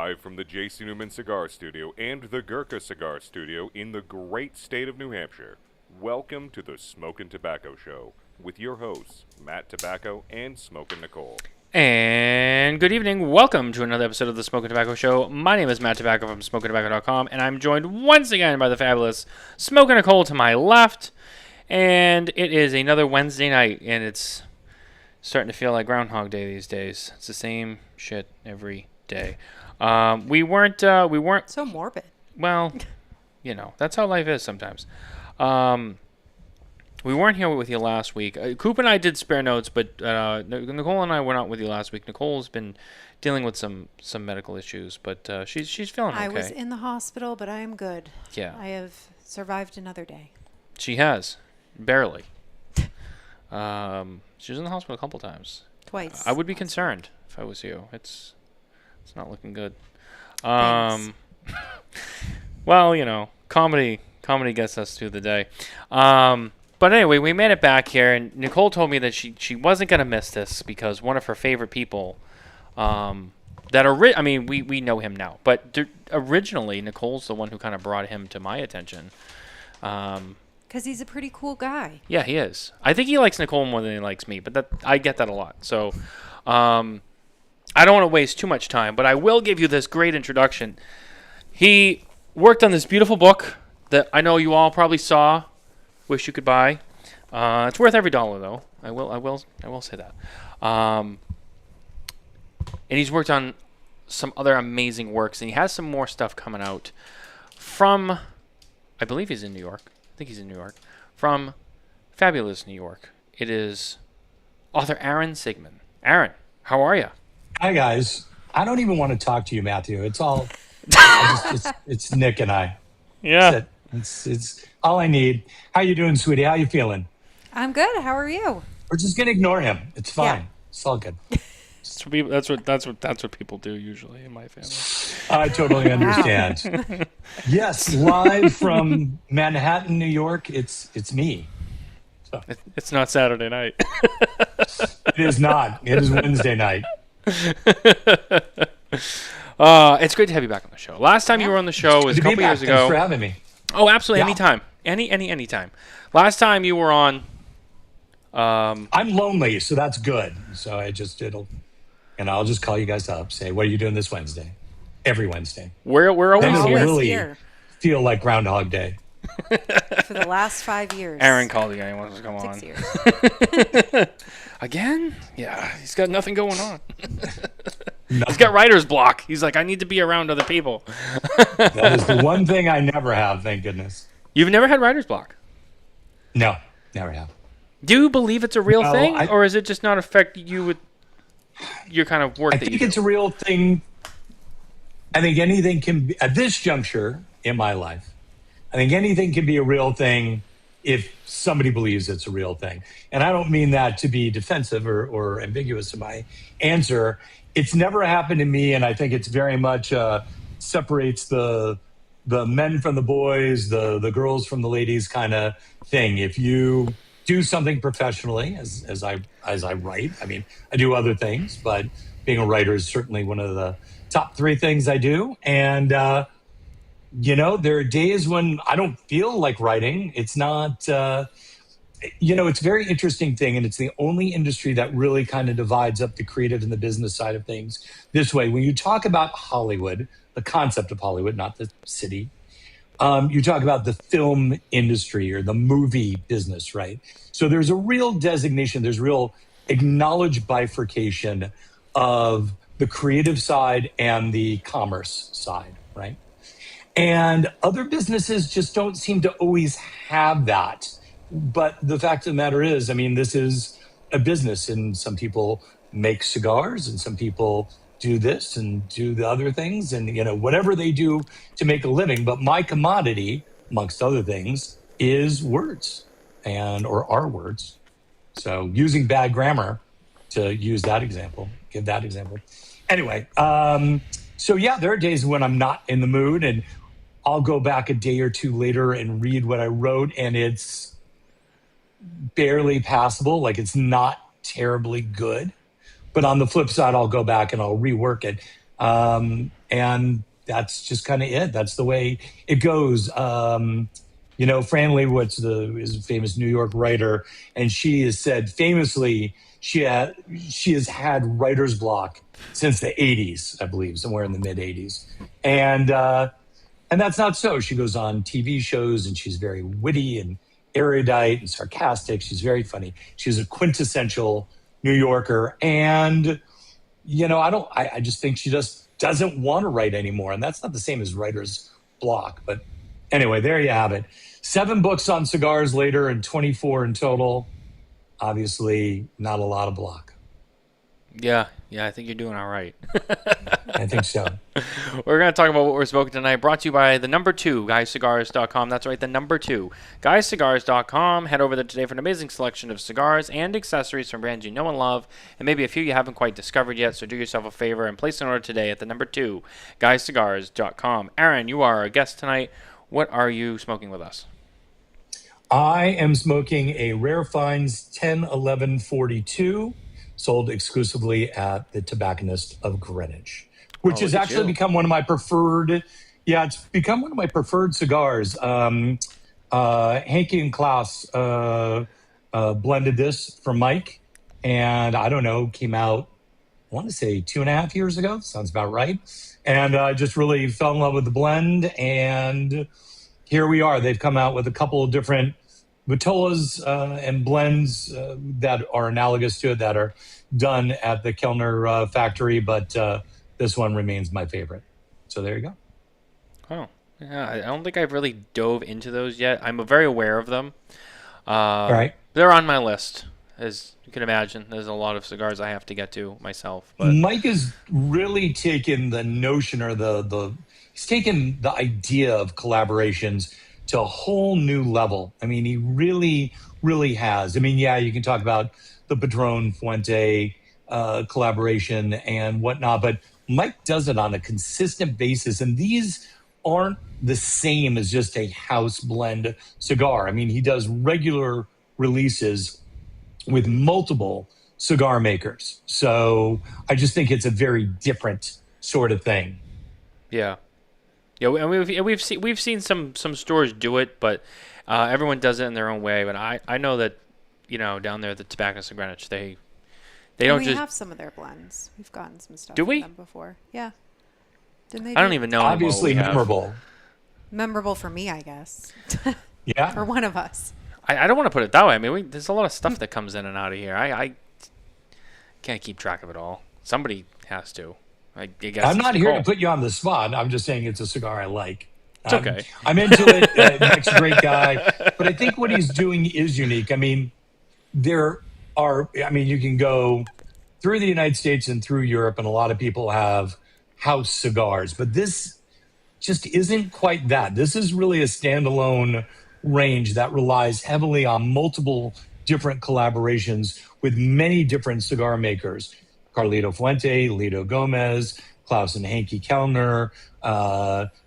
Live from the J.C. Newman Cigar Studio and the Gurkha Cigar Studio in the great state of New Hampshire. Welcome to the Smokin Tobacco Show with your hosts, Matt Tobacco and Smokin Nicole. And good evening. Welcome to another episode of the Smokin Tobacco Show. My name is Matt Tobacco from SmokinTobacco.com, and I'm joined once again by the fabulous Smokin Nicole to my left. And it is another Wednesday night, and it's starting to feel like Groundhog Day these days. It's the same shit every day. We weren't so morbid. Well, you know, that's how life is sometimes. We weren't here with you last week. Coop and I did spare notes, but Nicole and I were not with you last week. Nicole's been dealing with some medical issues, but she's feeling okay. I was in the hospital, but I am good. Yeah. I have survived another day. She has. Barely. She was in the hospital a couple times. Twice. I would be concerned if I was you. It's not looking good. Thanks. Well, you know, comedy gets us through the day. But anyway, we made it back here, and Nicole told me that she wasn't going to miss this because one of her favorite people, we know him now, but originally Nicole's the one who kind of brought him to my attention. Because he's a pretty cool guy. Yeah, he is. I think he likes Nicole more than he likes me, but I get that a lot. So I don't want to waste too much time, but I will give you this great introduction. He worked on this beautiful book that I know you all probably saw. Wish you could buy. It's worth every dollar, though. I will say that. And he's worked on some other amazing works, and he has some more stuff coming out from, I believe he's in New York. I think he's in New York. From fabulous New York. It is author Aaron Sigmond. Aaron, how are you? Hi, guys. I don't even want to talk to you, Matthew. It's all, it's Nick and I. Yeah. It's all I need. How you doing, sweetie? How you feeling? I'm good. How are you? We're just gonna ignore him. It's fine. Yeah. It's all good. That's what people do usually in my family. I totally understand. Yes, live from Manhattan, New York. It's me. So. It's not Saturday night. It is not. It is Wednesday night. It's great to have you back on the show. Last time you were on the show was a couple years ago. Thanks for having me. Oh, absolutely. Yeah. Anytime. Anytime. Last time you were on. I'm lonely, so that's good. So I'll just call you guys up. Say, what are you doing this Wednesday? Every Wednesday. We're always Then it'll here. really feel like Groundhog Day. For the last 5 years. Aaron called again. He wants to come on. 6 years. Again? Yeah, he's got nothing going on. He's got writer's block. He's like, I need to be around other people. That is the one thing I never have, thank goodness. You've never had writer's block? No, never have. Do you believe it's a real No, thing? Or does it just not affect you with your kind of work I that you think do? it's a real thing. I think anything can be, at this juncture in my life, I think anything can be a real thing if somebody believes it's a real thing. And I don't mean that to be defensive or ambiguous in my answer. It's never happened to me, and I think it's very much separates the men from the boys, the girls from the ladies kind of thing. If you do something professionally, as I write, I mean, I do other things, but being a writer is certainly one of the top 3 things I do. And there are days when I don't feel like writing. It's not. It's a very interesting thing, and it's the only industry that really kind of divides up the creative and the business side of things this way. When you talk about Hollywood, the concept of Hollywood, not the city, you talk about the film industry or the movie business, right? So there's a real designation, there's real acknowledged bifurcation of the creative side and the commerce side, right? And other businesses just don't seem to always have that. But the fact of the matter is, I mean, this is a business, and some people make cigars and some people do this and do the other things and, whatever they do to make a living. But my commodity, amongst other things, is words or are words. So using bad grammar to give that example. Anyway, so yeah, there are days when I'm not in the mood, and I'll go back a day or two later and read what I wrote, and it's barely passable. Like, it's not terribly good. But on the flip side, I'll go back and I'll rework it. And that's just kind of it. That's the way it goes. Fran Lebowitz is a famous New York writer, and she has said famously she has had writer's block since the 80s, I believe, somewhere in the mid 80s. And that's not so. She goes on TV shows and she's very witty and erudite and sarcastic. She's very funny. She's a quintessential New Yorker. And, I just think she just doesn't want to write anymore. And that's not the same as writer's block. But anyway, there you have it. 7 books on cigars later and 24 in total. Obviously, not a lot of block. Yeah, I think you're doing all right. I think so. We're going to talk about what we're smoking tonight, brought to you by the number 2, guyscigars.com. That's right, the number 2, guyscigars.com. Head over there today for an amazing selection of cigars and accessories from brands you know and love, and maybe a few you haven't quite discovered yet, so do yourself a favor and place an order today at the number 2, guyscigars.com. Aaron, you are our guest tonight. What are you smoking with us? I am smoking a Rare Finds 101142, sold exclusively at the Tobacconist of Greenwich, which has actually become one of my preferred. Yeah, it's become one of my preferred cigars. Hanky and Klaus blended this for Mike, and I don't know, came out, I want to say 2.5 years ago. Sounds about right. And I just really fell in love with the blend, and here we are. They've come out with a couple of different Vitolas and blends that are analogous to it that are done at the Kellner factory, but this one remains my favorite. So there you go. Oh, yeah. I don't think I've really dove into those yet. I'm very aware of them. Right. They're on my list, as you can imagine. There's a lot of cigars I have to get to myself. But Mike has really taken the notion or he's taken the idea of collaborations to a whole new level. I mean, he really, really has. I mean, yeah, you can talk about the Padron Fuente collaboration and whatnot, but Mike does it on a consistent basis. And these aren't the same as just a house blend cigar. I mean, he does regular releases with multiple cigar makers. So I just think it's a very different sort of thing. Yeah. Yeah, and we've seen some stores do it, but everyone does it in their own way. But I know that down there at the Tobacconist of Greenwich, they don't just. We have some of their blends. We've gotten some stuff. Do we? From them before? Yeah. Didn't they? I don't even know. Obviously memorable. Memorable for me, I guess. Yeah. For one of us. I don't want to put it that way. I mean, there's a lot of stuff that comes in and out of here. I can't keep track of it all. Somebody has to. I guess I'm not here to put you on the spot. I'm just saying it's a cigar I like. It's okay. I'm into it. Mike's a great guy. But I think what he's doing is unique. I mean, you can go through the United States and through Europe, and a lot of people have house cigars. But this just isn't quite that. This is really a standalone range that relies heavily on multiple different collaborations with many different cigar makers. Carlito Fuente, Lito Gomez, Klaus and Hanky Kellner,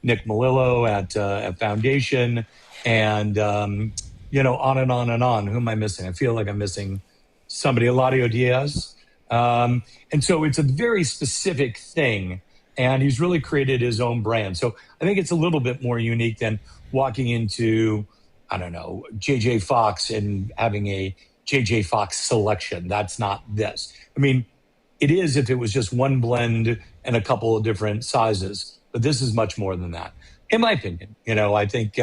Nick Melillo at Foundation, and on and on and on. Who am I missing? I feel like I'm missing somebody. Eladio Diaz. And so it's a very specific thing, and he's really created his own brand. So I think it's a little bit more unique than walking into, I don't know, J.J. Fox and having a J.J. Fox selection. That's not this. I mean, it is if it was just one blend and a couple of different sizes, but this is much more than that, in my opinion. I think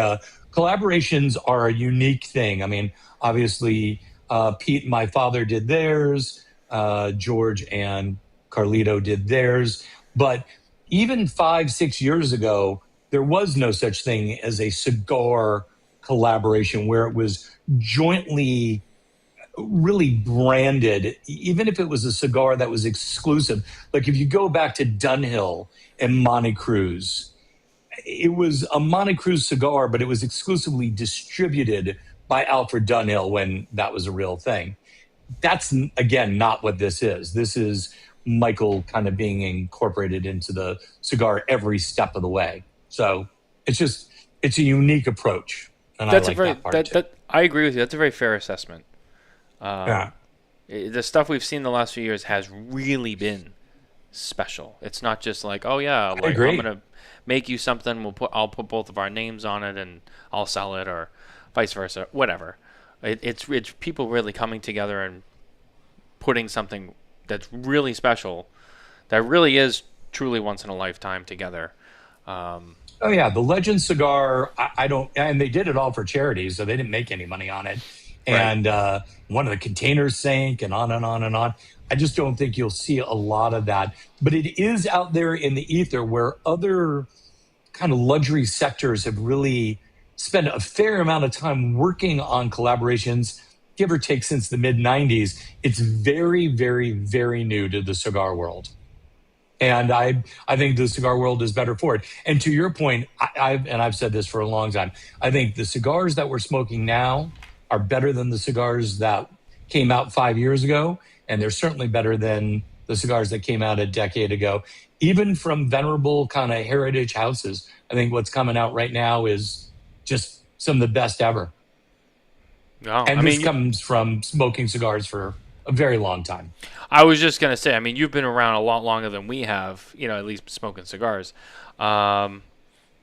collaborations are a unique thing. I mean, obviously, Pete and my father did theirs. George and Carlito did theirs. But even 5-6 years ago, there was no such thing as a cigar collaboration where it was jointly really branded, even if it was a cigar that was exclusive. Like if you go back to Dunhill and Monte Cruz, it was a Monte Cruz cigar, but it was exclusively distributed by Alfred Dunhill when that was a real thing. That's, again, not what this is. This is Michael kind of being incorporated into the cigar every step of the way. So it's a unique approach. And that's I like that part too. I agree with you. That's a very fair assessment. Yeah. The stuff we've seen the last few years has really been special. It's not just like, oh yeah, like agree. I'm gonna make you something. I'll put both of our names on it and I'll sell it, or vice versa, whatever. It's people really coming together and putting something that's really special, that really is truly once in a lifetime together. Oh yeah, the Legend cigar. I don't, and they did it all for charity, so they didn't make any money on it. And one of the containers sank, and on and on and on. I just don't think you'll see a lot of that. But it is out there in the ether where other kind of luxury sectors have really spent a fair amount of time working on collaborations, give or take since the mid 90s. It's very, very, very new to the cigar world. And I think the cigar world is better for it. And to your point, I've said this for a long time, I think the cigars that we're smoking now are better than the cigars that came out 5 years ago. And they're certainly better than the cigars that came out a decade ago. Even from venerable kind of heritage houses, I think what's coming out right now is just some of the best ever. No, And this comes from smoking cigars for a very long time. I was just gonna say, I mean, you've been around a lot longer than we have, at least smoking cigars. And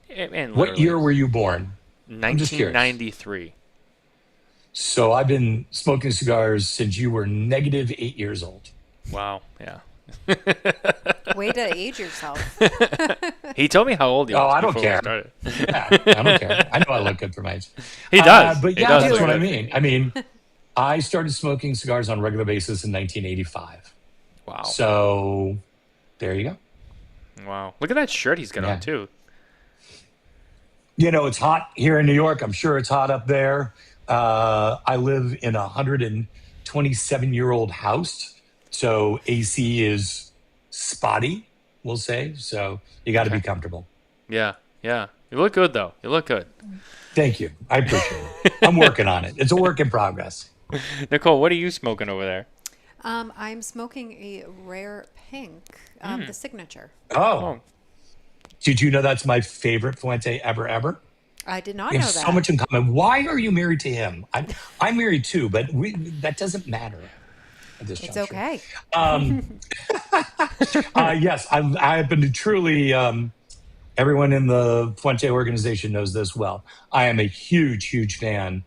What year were you born? I'm just curious. 1993. So I've been smoking cigars since you were negative 8 years old. Wow. Yeah. Way to age yourself. He told me how old you Oh, was I don't before we care. started. Yeah, I don't care. I know I look good for my age. He does. But He yeah, does that's look what I good. mean. I mean, I started smoking cigars on a regular basis in 1985. Wow. So there you go. Wow. Look at that shirt he's got Yeah. on too. It's hot here in New York. I'm sure it's hot up there. I live in a 127-year-old house. So AC is spotty, we'll say. So you got to be comfortable. Yeah. Yeah. You look good though. You look good. Thank you. I appreciate it. I'm working on it. It's a work in progress. Nicole, what are you smoking over there? I'm smoking a rare pink, the signature. Oh. Did you know that's my favorite Fuente ever? I did not We know have that. so much in common. Why are you married to him? I'm married too, but that doesn't matter at this It's juncture. okay. Yes, I've been truly. Everyone in the Fuente organization knows this well. I am a huge, huge fan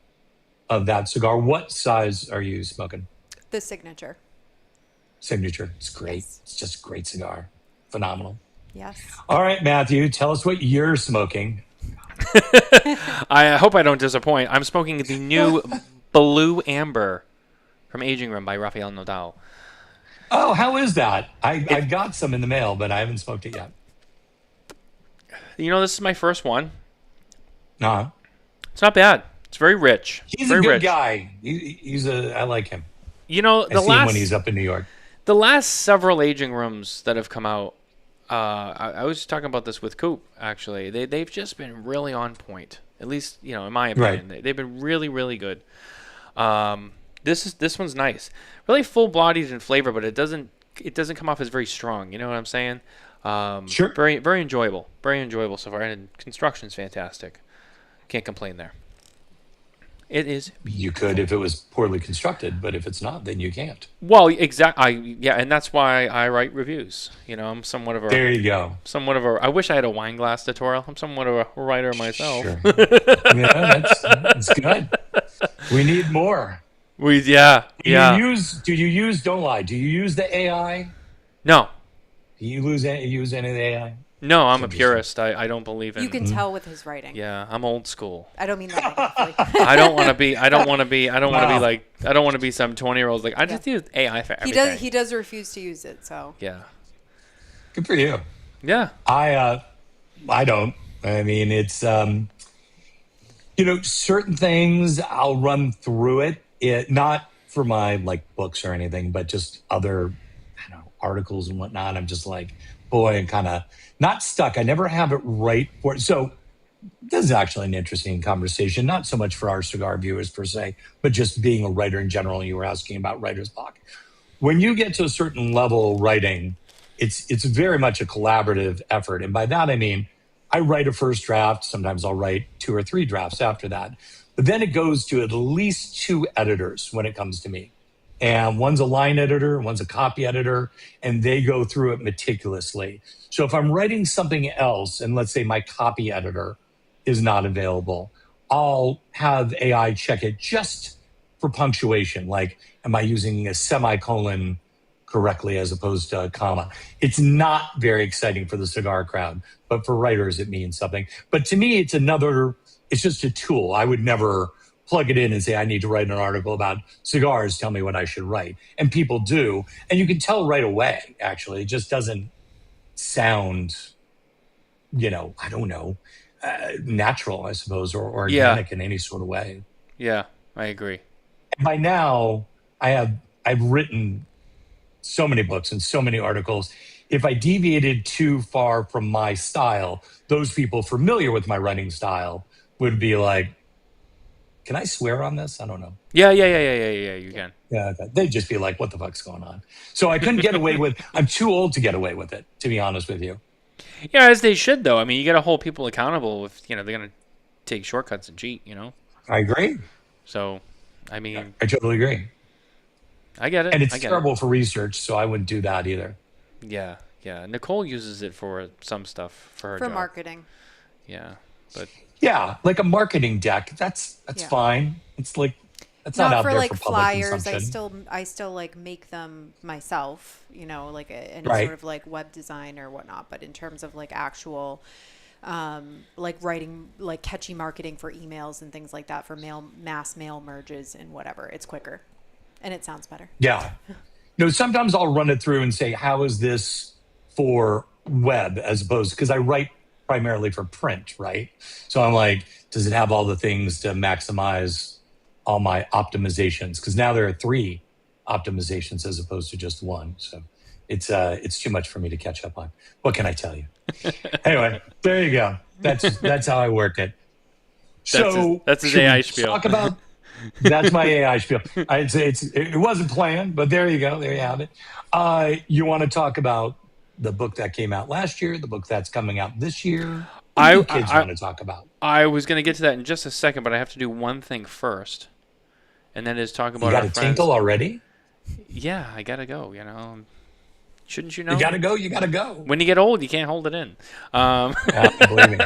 of that cigar. What size are you smoking? The signature. Signature. It's great. Yes. It's just a great cigar. Phenomenal. Yes. All right, Matthew, tell us what you're smoking. I hope I don't disappoint. I'm smoking the new Blue Amber from Aging Room by Rafael Nadal. Oh, how is that? I've got some in the mail, but I haven't smoked it yet. This is my first one. Nah. It's not bad. It's very rich. He's very a good rich. guy. I like him. I The see him when he's up in New York. the last several Aging Rooms that have come out, I was talking about this with Coop, actually. They've just been really on point. At least, in my opinion. Right. They've been really, really good. This one's nice. Really full-bodied in flavor, but it doesn't come off as very strong. You know what I'm saying? Sure. Very, very enjoyable. Very enjoyable so far. And construction's fantastic. Can't complain there. It is. You could if it was poorly constructed, but if it's not, then you can't. Well, yeah, and that's why I write reviews. I'm somewhat of a. There you go. I wish I had a wine glass tutorial. I'm somewhat of a writer myself. Sure. Yeah, that's good. We need more. Do you use, don't lie, do you use the AI? No. Do you use any of the AI? No, I'm a Interesting. purist. I don't believe in. You can tell with his writing. Yeah, I'm old school. I don't mean that negatively. I don't want to be. I don't want to be Wow. like. I don't want to be some 20-year-old. Like I just use AI for He everything. he does refuse to use it, so. Yeah. Good for you. Yeah. I don't. I mean, it's certain things I'll run through it. Not for my books or anything, but just other articles and whatnot. I'm just like, boy, I'm kind of not stuck. I never have it right for it. So this is actually an interesting conversation, not so much for our cigar viewers per se, but just being a writer in general. You were asking about writer's block. When you get to a certain level writing, it's very much a collaborative effort. And by that, I mean, I write a first draft. Sometimes I'll write 2 or 3 drafts after that. But then it goes to at least 2 editors when it comes to me. and one's a line editor, one's a copy editor, and they go through it meticulously. So if I'm writing something else, and let's say my copy editor is not available, I'll have AI check it just for punctuation. Like, am I using a semicolon correctly as opposed to a comma? It's not very exciting for the cigar crowd, but for writers, it means something. But to me, it's just a tool. I would never plug it in and say, I need to write an article about cigars. Tell me what I should write. And people do. And you can tell right away, actually. It just doesn't sound, I don't know, natural, I suppose, or organic in any sort of way. Yeah, I agree. And by now, I've written so many books and so many articles. If I deviated too far from my style, those people familiar with my writing style would be like, can I swear on this? I don't know. Yeah, you can. Yeah, they'd just be like, what the fuck's going on? So I couldn't get away with, I'm too old to get away with it, to be honest with you. Yeah, as they should, though. I mean, you got to hold people accountable if, they're going to take shortcuts and cheat, I agree. So, I mean... I totally agree. I get it. And it's terrible for research, so I wouldn't do that either. Yeah. Nicole uses it for some stuff for her job. For marketing. Yeah, but... Yeah, like a marketing deck. That's fine. It's like that's not out for there like for public flyers. consumption. I still like make them myself. Like any Right. sort of like web design or whatnot. But in terms of like actual, like writing like catchy marketing for emails and things like that for mass mail merges and whatever, it's quicker, and it sounds better. Yeah. Sometimes I'll run it through and say, how is this for web as opposed, because I write primarily for print, right? So I'm like, does it have all the things to maximize all my optimizations? Because now there are 3 optimizations as opposed to just 1. So it's too much for me to catch up on. What can I tell you? Anyway, there you go. That's how I work it. So that's his AI spiel. Talk about that's my AI spiel. I'd say it wasn't planned, but there you go. There you have it. You want to talk about the book that came out last year, the book that's coming out this year? What do kids want to talk about? I was going to get to that in just a second, but I have to do one thing first, and that is talk about You got our a friends. tinkle already? Yeah, I got to go, Shouldn't you know? You got to go. You got to go. When you get old, you can't hold it in. Believe me.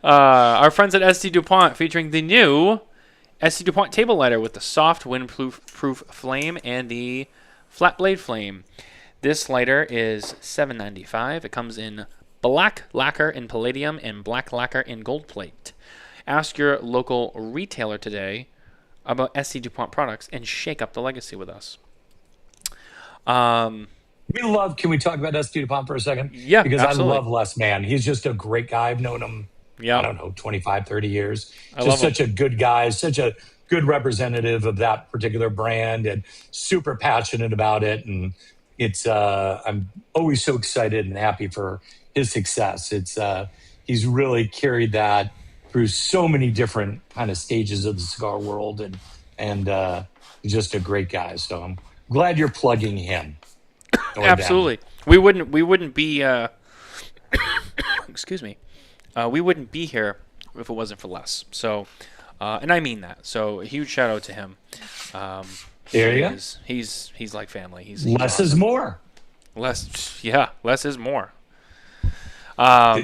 Our friends at ST Dupont featuring the new ST Dupont table lighter with the soft windproof flame and the flat blade flame. This lighter is $7.95. It comes in black lacquer in palladium and black lacquer in gold plate. Ask your local retailer today about ST Dupont products and shake up the legacy with us. Can we talk about ST Dupont for a second? Yeah, because absolutely. I love Les Mann. He's just a great guy. I've known him, I don't know, 25, 30 years. Just such a good guy, such a good representative of that particular brand and super passionate about it. And it's, I'm always so excited and happy for his success. He's really carried that through so many different kind of stages of the cigar world and he's just a great guy. So I'm glad you're plugging him. Absolutely. We wouldn't be excuse me. We wouldn't be here if it wasn't for Les. So and I mean that. So a huge shout out to him. There you go. He's like family. He's Less awesome. is more. Less is more.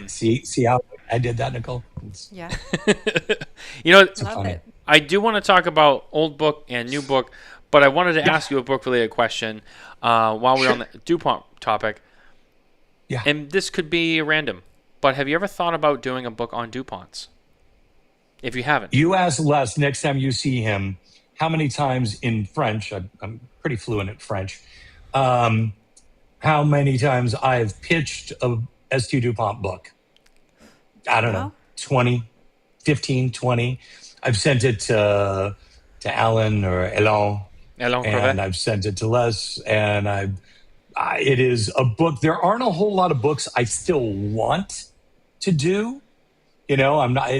See how I did that, Nicole? Yeah. Love it. I do want to talk about old book and new book, but I wanted to ask you a book related question while we're on the DuPont topic. Yeah. And this could be random, but have you ever thought about doing a book on DuPonts? If you haven't. You ask Les next time you see him, how many times in French, I'm pretty fluent at French, how many times I've pitched a ST Dupont book. I don't know, 20, 15, 20. I've sent it to Alan or Elon, and I've sent it to Les, and it is a book. There aren't a whole lot of books I still want to do. I'm not...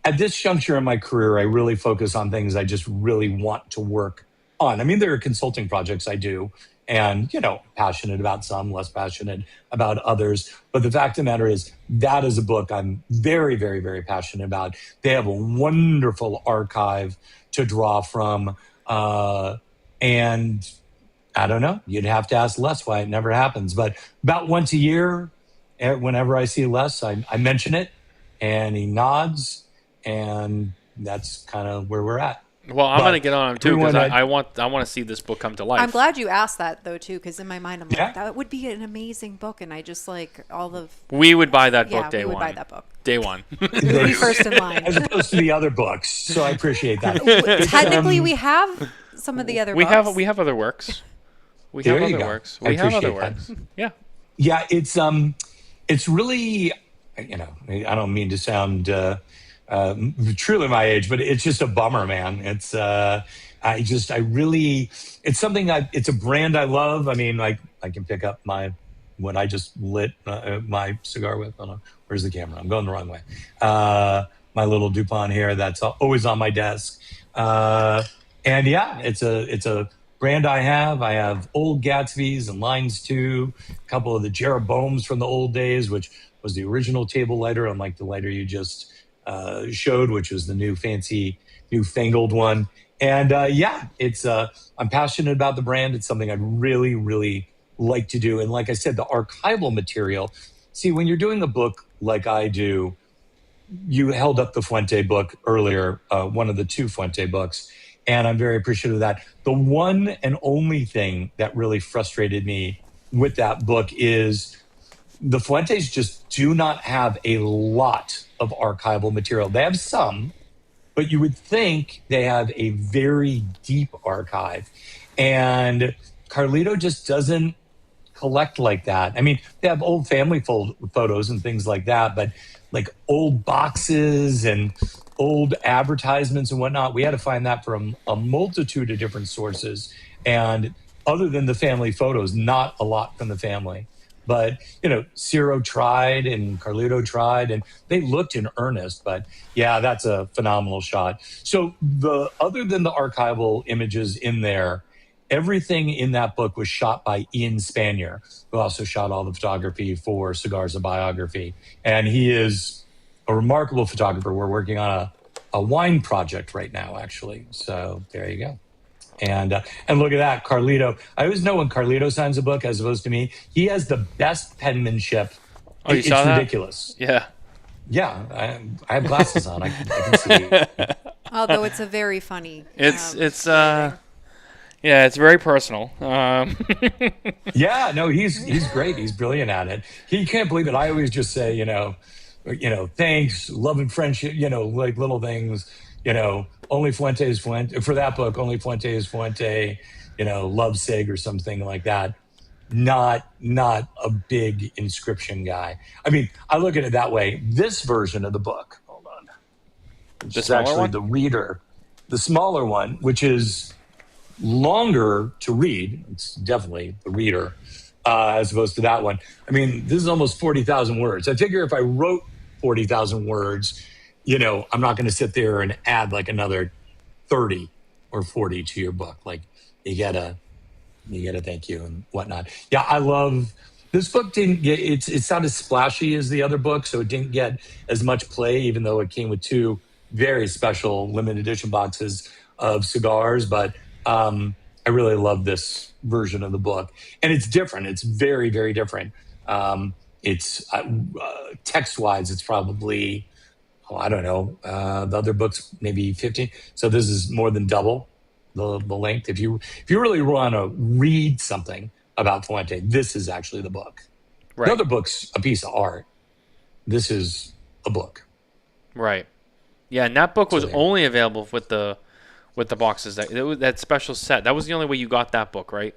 At this juncture in my career, I really focus on things I just really want to work on. I mean, there are consulting projects I do, and, passionate about some, less passionate about others. But the fact of the matter is, that is a book I'm very, very, very passionate about. They have a wonderful archive to draw from. And I don't know, you'd have to ask Les why it never happens. But about once a year, whenever I see Les, I mention it, and he nods, and that's kind of where we're at. Well, I'm going to get on him too, because everyone I want to see this book come to life. I'm glad you asked that though too, because in my mind I'm Yeah. like, that would be an amazing book, and I just like all of We would buy that yeah, book day we would one. buy that book. Day one. We'd be first in line. As opposed to the other books, so I appreciate that. Technically, we have some of the other we books. have other works. We There have you other go. works. I We have other appreciate works. that. Yeah. Yeah, it's really, I don't mean to sound truly my age, but it's just a bummer, man. It's it's something it's a brand I love. I mean, I can pick up what I just lit my cigar with. Hold on, where's the camera? I'm going the wrong way. My little Dupont here, that's always on my desk. And yeah, it's a brand I have. I have old Gatsby's and Lines 2, a couple of the Jeroboams from the old days, which was the original table lighter, unlike the lighter you just showed, which was the new fancy, newfangled one. And I'm passionate about the brand. It's something I'd really, really like to do. And like I said, the archival material. See, when you're doing a book like I do, you held up the Fuente book earlier, one of the two Fuente books, and I'm very appreciative of that. The one and only thing that really frustrated me with that book is the Fuentes just do not have a lot of archival material. They have some, but you would think they have a very deep archive. And Carlito just doesn't collect like that. I mean, they have old family photos and things like that, but like old boxes and old advertisements and whatnot, we had to find that from a multitude of different sources. And other than the family photos, not a lot from the family. But, Ciro tried and Carlito tried, and they looked in earnest. But yeah, that's a phenomenal shot. So other than the archival images in there, everything in that book was shot by Ian Spanier, who also shot all the photography for Cigars, a Biography. And he is a remarkable photographer. We're working on a wine project right now, actually. So there you go. And look at that, Carlito. I always know when Carlito signs a book as opposed to me. He has the best penmanship. Oh, you saw that? It's ridiculous. Yeah. Yeah, I have glasses on. I can see. Although it's a very funny. It's very personal. Yeah, no, he's great. He's brilliant at it. He can't believe it. I always just say, thanks, love and friendship, like little things, only Fuente is Fuente. For that book, only Fuente is Fuente, love Sig or something like that. Not a big inscription guy. I mean, I look at it that way. This version of the book, hold on, which is actually the reader, the smaller one, which is longer to read. It's definitely the reader, as opposed to that one. I mean, this is almost 40,000 words. I figure if I wrote 40,000 words, I'm not going to sit there and add like another 30 or 40 to your book. Like you gotta thank you and whatnot. Yeah, I love this book. It's not as splashy as the other book, so it didn't get as much play, even though it came with two very special limited edition boxes of cigars. But I really love this version of the book, and it's different. It's very, very different. It's text-wise, it's probably, I don't know, the other book's maybe 15. So this is more than double the length. If you really want to read something about Fuente, this is actually the book. Right. The other book's a piece of art. This is a book. Right. Yeah, and that book was only available with the boxes, that special set. That was the only way you got that book, right?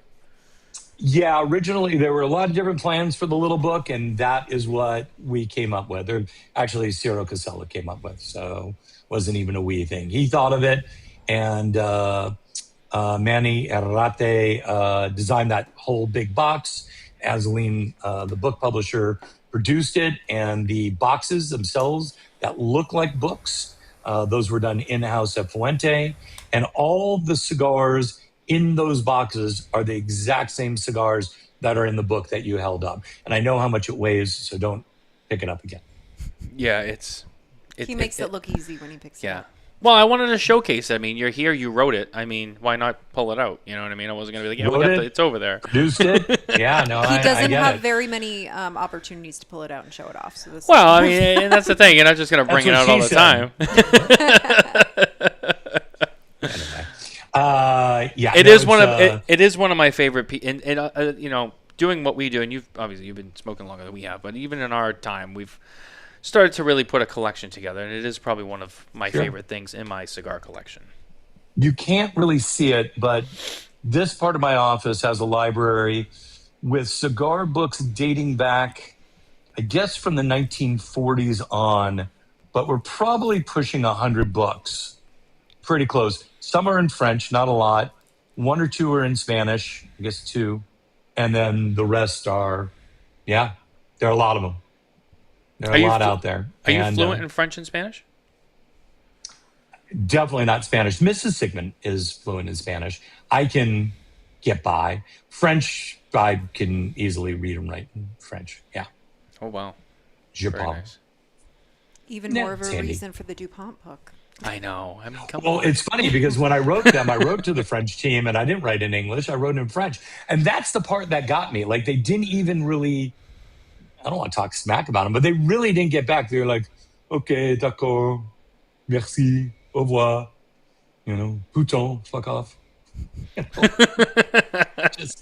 Yeah, originally there were a lot of different plans for the little book, and that is what we came up with. Or actually, Ciro Casella came up with, so it wasn't even a we thing. He thought of it, and Manny Errate designed that whole big box. Azaline, the book publisher, produced it, and the boxes themselves that look like books, those were done in-house at Fuente, and all the cigars in those boxes are the exact same cigars that are in the book that you held up. And I know how much it weighs, so don't pick it up again. Yeah, He makes it look easy when he picks it yeah. up. Well, I wanted to showcase. I mean, you're here, you wrote it. I mean, why not pull it out? You know what I mean? I wasn't gonna be like, yeah, we got it's over there. Produced it. Yeah, no, He doesn't I get have it. very many opportunities to pull it out and show it off. So this Well, I mean, and that's the thing. You're not just gonna bring it That's out what all the she time. Anyway. Yeah, It no, is one of it's, it is one of my favorite. You know, doing what we do, and you've been smoking longer than we have, but even in our time, we've started to really put a collection together, and it is probably one of my favorite things in my cigar collection. you can't really see it, but this part of my office has a library with cigar books dating back, I guess, from the 1940s on, but we're probably pushing 100 books. Pretty close. Some are in French, not a lot. One or two are in Spanish, I guess two. And then the rest are, there are a lot of them. There are a lot out there. Are you fluent in French and Spanish? Definitely not Spanish. Mrs. Sigmond is fluent in Spanish. I can get by. French, I can easily read and write in French. Yeah. Oh, wow. Je Very parle. nice. even more of a handy. reason for the Dupont book. I know. I mean, come Well, on. it's funny because when I wrote them, I wrote to the French team and I didn't write in English. I wrote in French. And that's the part that got me. Like, they didn't even really, I don't want to talk smack about them, but they really didn't get back. They were like, okay, d'accord, merci, au revoir, Dupont, fuck off.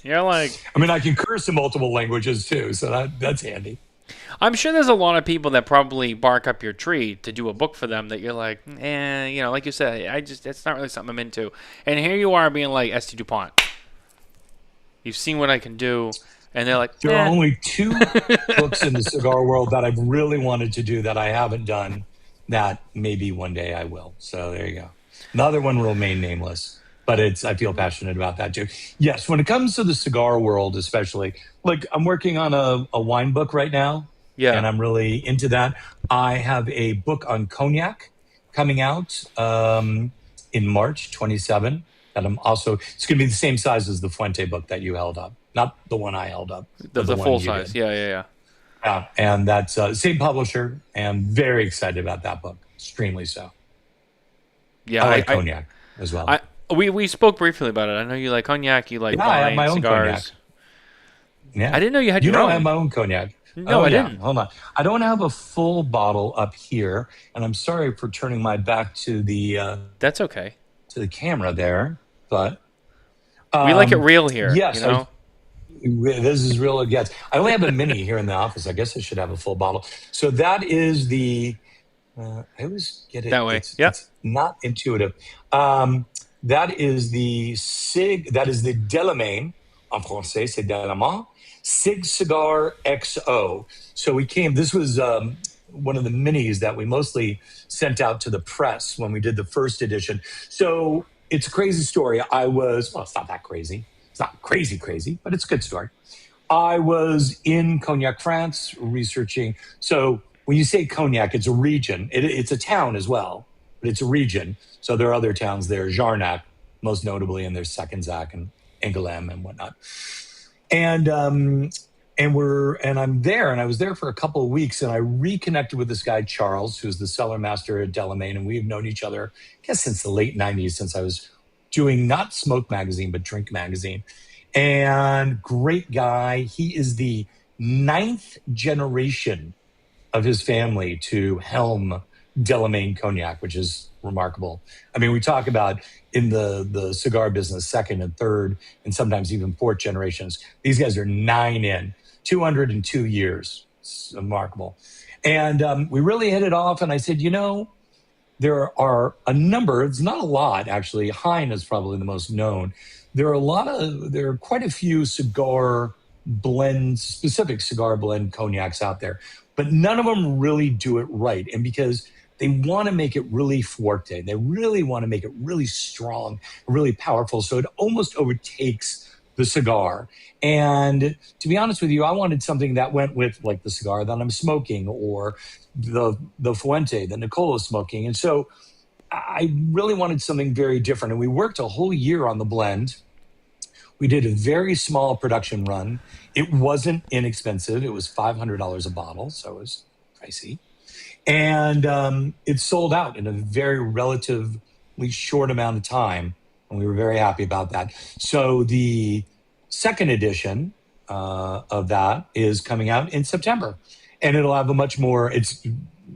You're like, I mean, I can curse in multiple languages too, so that's handy. I'm sure there's a lot of people that probably bark up your tree to do a book for them that you're like, like you said, it's not really something I'm into. And here you are being like, St. Dupont, you've seen what I can do. And they're like, There are only two books in the cigar world that I've really wanted to do that I haven't done, that maybe one day I will. So there you go. The other one will remain nameless, but I feel passionate about that too. Yes, when it comes to the cigar world, especially, like I'm working on a wine book right now. Yeah. And I'm really into that. I have a book on cognac coming out in March 27. That it's going to be the same size as the Fuente book that you held up. Not the one I held up. The one full you size. did. Yeah. And that's same publisher. And very excited about that book. Extremely so. Yeah. I like cognac as well. We spoke briefly about it. I know you like cognac. You like wine, I have my own cigars. cognac. Yeah. I didn't know you had your own. I have my own cognac. No, I didn't. Hold on. I don't have a full bottle up here, and I'm sorry for turning my back to the That's okay. to the camera there, but We like it real here. yes, You know? this is real it gets. I only have a mini here in the office. I guess I should have a full bottle. So that is the. I always get it That way. It's, Yep. it's not intuitive. That is the That is the Delamain. En français, c'est Delamain. Sig Cigar XO. So this was one of the minis that we mostly sent out to the press when we did the first edition. So it's a crazy story. It's not that crazy. It's not crazy, but it's a good story. I was in Cognac, France, researching. So when you say Cognac, it's a region. It's a town as well, but it's a region. So there are other towns there, Jarnac, most notably, and there's Seconzac and Angoulême and whatnot. And I'm there, and I was there for a couple of weeks, and I reconnected with this guy, Charles, who's the cellar master at Delamain, and we've known each other, I guess, since the late 90s, since I was doing not Smoke Magazine, but Drink Magazine. And great guy. He is the 9th generation of his family to helm Delamain Cognac, which is remarkable. I mean, we talk about in the cigar business, 2nd and 3rd, and sometimes even 4th generations. These guys are 202 years. It's remarkable. And we really hit it off. And I said, there are a number, it's not a lot, actually. Hein is probably the most known. There are quite a few specific cigar blend cognacs out there, but none of them really do it right. And because they want to make it really fuerte. They really want to make it really strong, really powerful. So it almost overtakes the cigar. And to be honest with you, I wanted something that went with like the cigar that I'm smoking or the Fuente that Nicole is smoking. And so I really wanted something very different. And we worked a whole year on the blend. We did a very small production run. It wasn't inexpensive. It was $500 a bottle, so it was pricey. And it sold out in a very relatively short amount of time, and we were very happy about that. So the second edition of that is coming out in September, and it'll have a much more. It's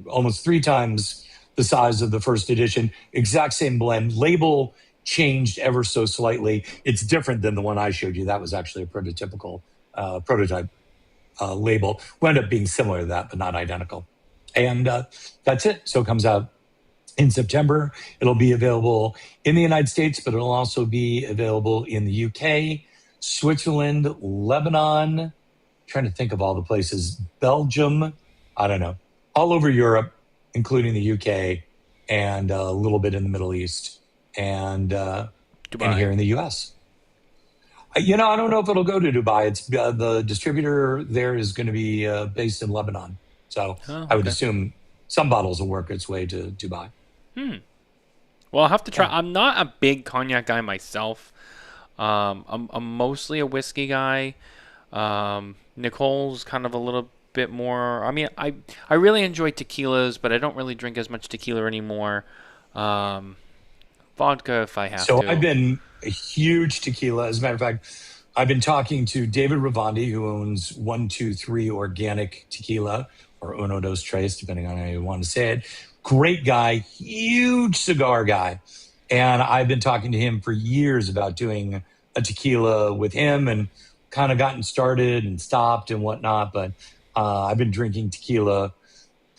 almost 3 times the size of the first edition. Exact same blend. Label changed ever so slightly. It's different than the one I showed you. That was actually a prototype label. Wound up being similar to that, but not identical. And that's it. So it comes out in September. It'll be available in the United States, but it'll also be available in the UK, Switzerland, Lebanon, trying to think of all the places, Belgium, I don't know, all over Europe, including the UK, and a little bit in the Middle East, and here in the US. I don't know if it'll go to Dubai. It's the distributor there is going to be based in Lebanon. So I would assume some bottles will work its way to Dubai. Well, I'll have to try. Yeah. I'm not a big cognac guy myself. I'm mostly a whiskey guy. Nicole's kind of a little bit more. I mean, I really enjoy tequilas, but I don't really drink as much tequila anymore. Vodka if I have to. So I've been a huge tequila. As a matter of fact, I've been talking to David Ravandi, who owns 123 Organic Tequila, or Uno Dos Tres, depending on how you want to say it. Great guy, huge cigar guy. And I've been talking to him for years about doing a tequila with him, and kind of gotten started and stopped and whatnot. But I've been drinking tequila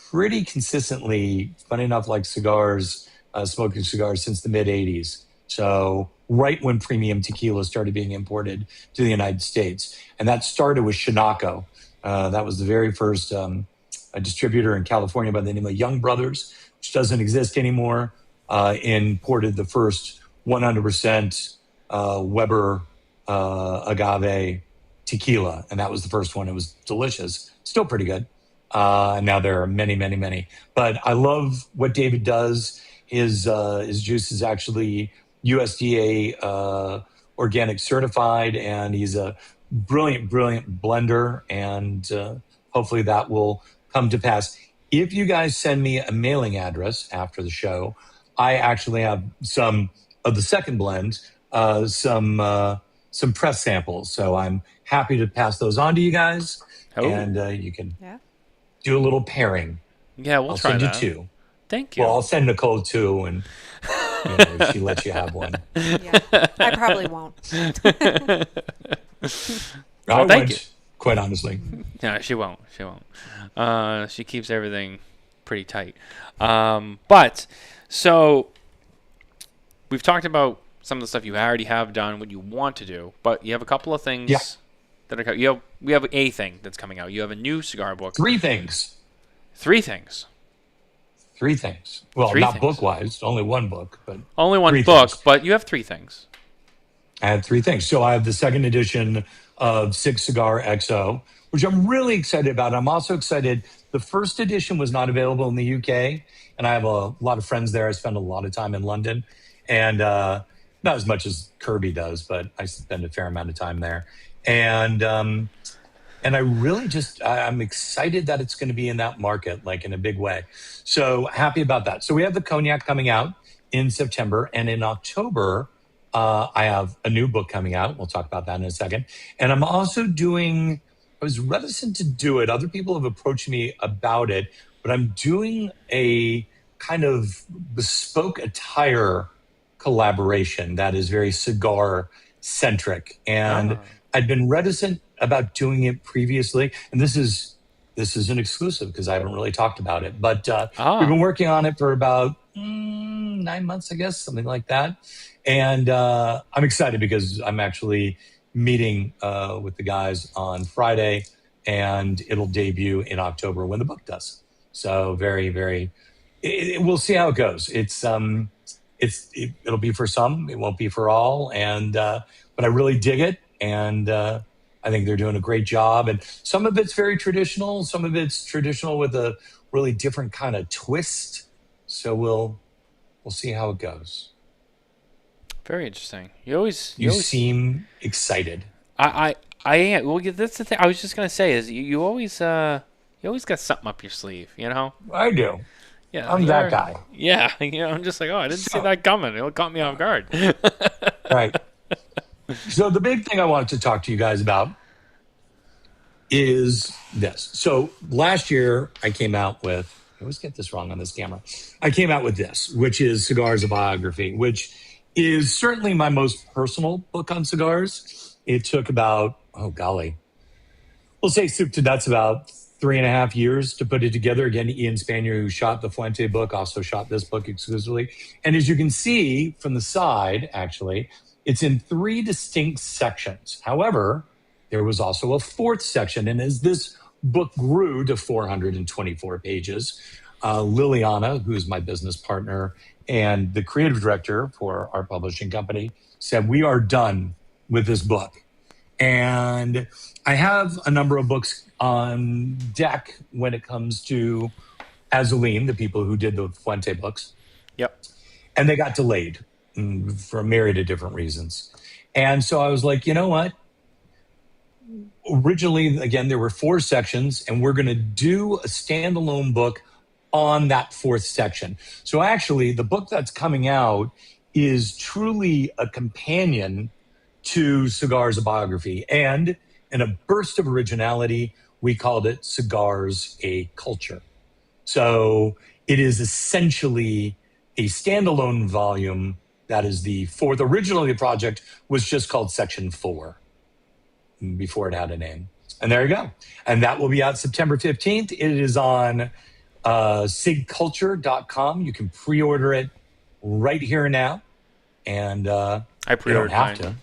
pretty consistently, funny enough, like cigars, smoking cigars since the mid-'80s. So right when premium tequila started being imported to the United States. And that started with Shinako. That was the very first a distributor in California by the name of Young Brothers, which doesn't exist anymore, imported the first 100% Weber agave tequila. And that was the first one. It was delicious. Still pretty good. And now there are many, many, many. But I love what David does. His juice is actually USDA organic certified, and he's a brilliant, brilliant blender. And hopefully that will come to pass. If you guys send me a mailing address after the show, I actually have some of the second blend, some press samples. So I'm happy to pass those on to you guys, and you can do a little pairing. Yeah, we'll try that. I'll send you 2. Thank you. Well, I'll send Nicole 2, and if she lets you have one. Yeah, I probably won't. I won't, quite honestly. No, she won't. She won't. She keeps everything pretty tight. But so we've talked about some of the stuff you already have done, what you want to do, but you have a couple of things that are. We have a thing that's coming out. You have a new cigar book. 3 things. 3 things. 3 things. Well, not book-wise. Only one book, but only one book. Things. But you have 3 things. I have 3 things. So I have the second edition of Sig Cigar XO, which I'm really excited about. I'm also excited. The first edition was not available in the UK, and I have a lot of friends there. I spend a lot of time in London, and not as much as Kirby does, but I spend a fair amount of time there. And I really I'm excited that it's going to be in that market, like in a big way. So happy about that. So we have the cognac coming out in September, and in October, I have a new book coming out. We'll talk about that in a second. And I'm also I was reticent to do it. Other people have approached me about it, but I'm doing a kind of bespoke attire collaboration that is very cigar centric. And I'd been reticent about doing it previously. And this is an exclusive because I haven't really talked about it, but we've been working on it for about 9 months, I guess, something like that. And I'm excited because I'm actually meeting with the guys on Friday, and it'll debut in October when the book does. So very, very, we'll see how it goes. It'll be for some, it won't be for all. And, but I really dig it. And I think they're doing a great job. And some of it's very traditional. Some of it's traditional with a really different kind of twist. So we'll see how it goes. Very interesting. You always seem excited. I am. Well, that's the thing. I was just gonna say is you always got something up your sleeve, you know? I do. Yeah, I'm that guy. Yeah, I'm just like, oh, I didn't see that coming. It caught me off guard. Right. So the big thing I wanted to talk to you guys about is this. So last year I came out with, I always get this wrong on this camera. I came out with this, which is Cigars, a Biography, which is certainly my most personal book on cigars. It took about, oh golly, we'll say soup to nuts, about 3.5 years to put it together. Again, Ian Spanier, who shot the Fuente book, also shot this book exclusively. And as you can see from the side, actually, it's in 3 distinct sections. However, there was also a 4th section. And as this book grew to 424 pages, Liliana, who is my business partner and the creative director for our publishing company, said, we are done with this book. And I have a number of books on deck when it comes to Azuline, the people who did the Fuente books. Yep. And they got delayed for a myriad of different reasons. And so I was like, you know what? Originally, again, there were 4 sections, and we're going to do a standalone book on that 4th section. So actually, the book that's coming out is truly a companion to Cigars, a Biography. And in a burst of originality, we called it Cigars, a Culture. So it is essentially a standalone volume. That is the 4th. Originally, the project was just called Section 4 before it had a name. And there you go. And that will be out September 15th. It is on sigculture.com. You can pre-order it right here and now. And I you don't pre-ordered have mine.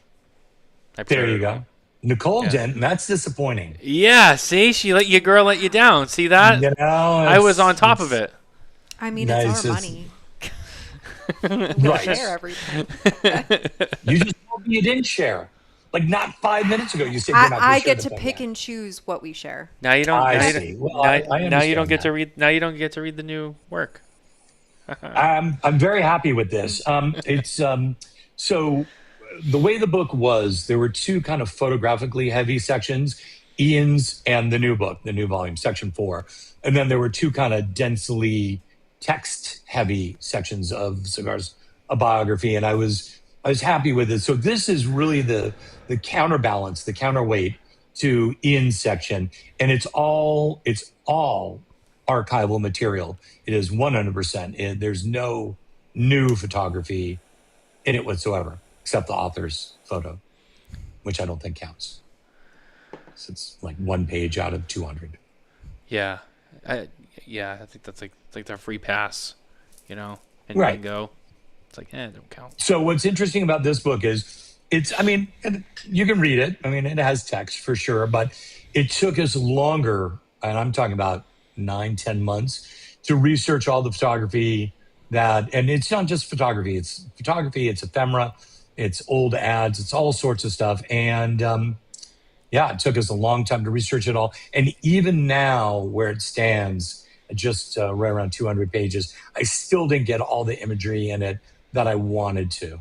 to. There you go. Mine. Nicole didn't. That's disappointing. Yeah, see, your girl let you down. See that? You know, I was on top of it. I mean, Nice. it's our money. Right. Share everything. You just told me you didn't share. Like not 5 minutes ago, you said you're not going I to share get the to thing pick yet. and choose what we share. Now you don't. I now see. you, Well, now, I now you don't understand get to that. read. Now you don't get to read the new work. I'm very happy with this. It's so the way the book was, there were 2 kind of photographically heavy sections, Ian's and the new book, the new volume, section 4. And then there were 2 kind of densely text heavy sections of Cigars, a Biography. And I was happy with it. So this is really the counterbalance, the counterweight to Ian's section. And it's all archival material. It is 100%. There's no new photography in it whatsoever, except the author's photo, which I don't think counts. So it's like 1 page out of 200. Yeah, I think that's like their free pass, and Right. you go. It's like, it don't count. So what's interesting about this book is you can read it. I mean, it has text for sure, but it took us longer, and I'm talking about 9-10 months, to research all the photography and it's not just photography, it's ephemera, it's old ads, it's all sorts of stuff. And it took us a long time to research it all. And even now, where it stands, just right around 200 pages, I still didn't get all the imagery in it that I wanted to.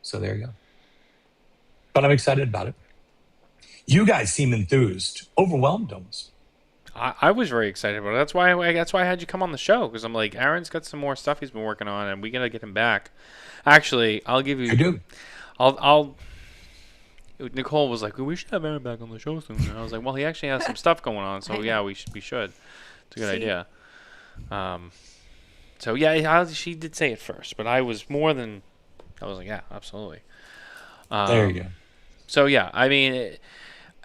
So there you go. But I'm excited about it. You guys seem enthused, overwhelmed almost. I was very excited about it. That's why I had you come on the show, because I'm like, Aaron's got some more stuff he's been working on, and we gotta get him back. Actually, I'll give you. I do. I'll. Nicole was like, we should have Aaron back on the show soon. And I was like, well, he actually has some stuff going on, so yeah, we should. It's a good idea. So yeah, she did say it first, but I was like, yeah, absolutely. There you go. So yeah, I mean,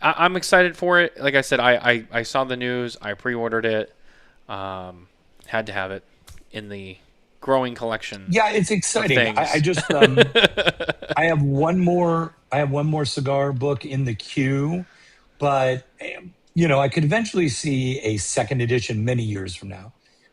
I'm excited for it. Like I said, I saw the news, I pre-ordered it, had to have it in the growing collection. Yeah, it's exciting. I just I have one more cigar book in the queue, but I could eventually see a second edition many years from now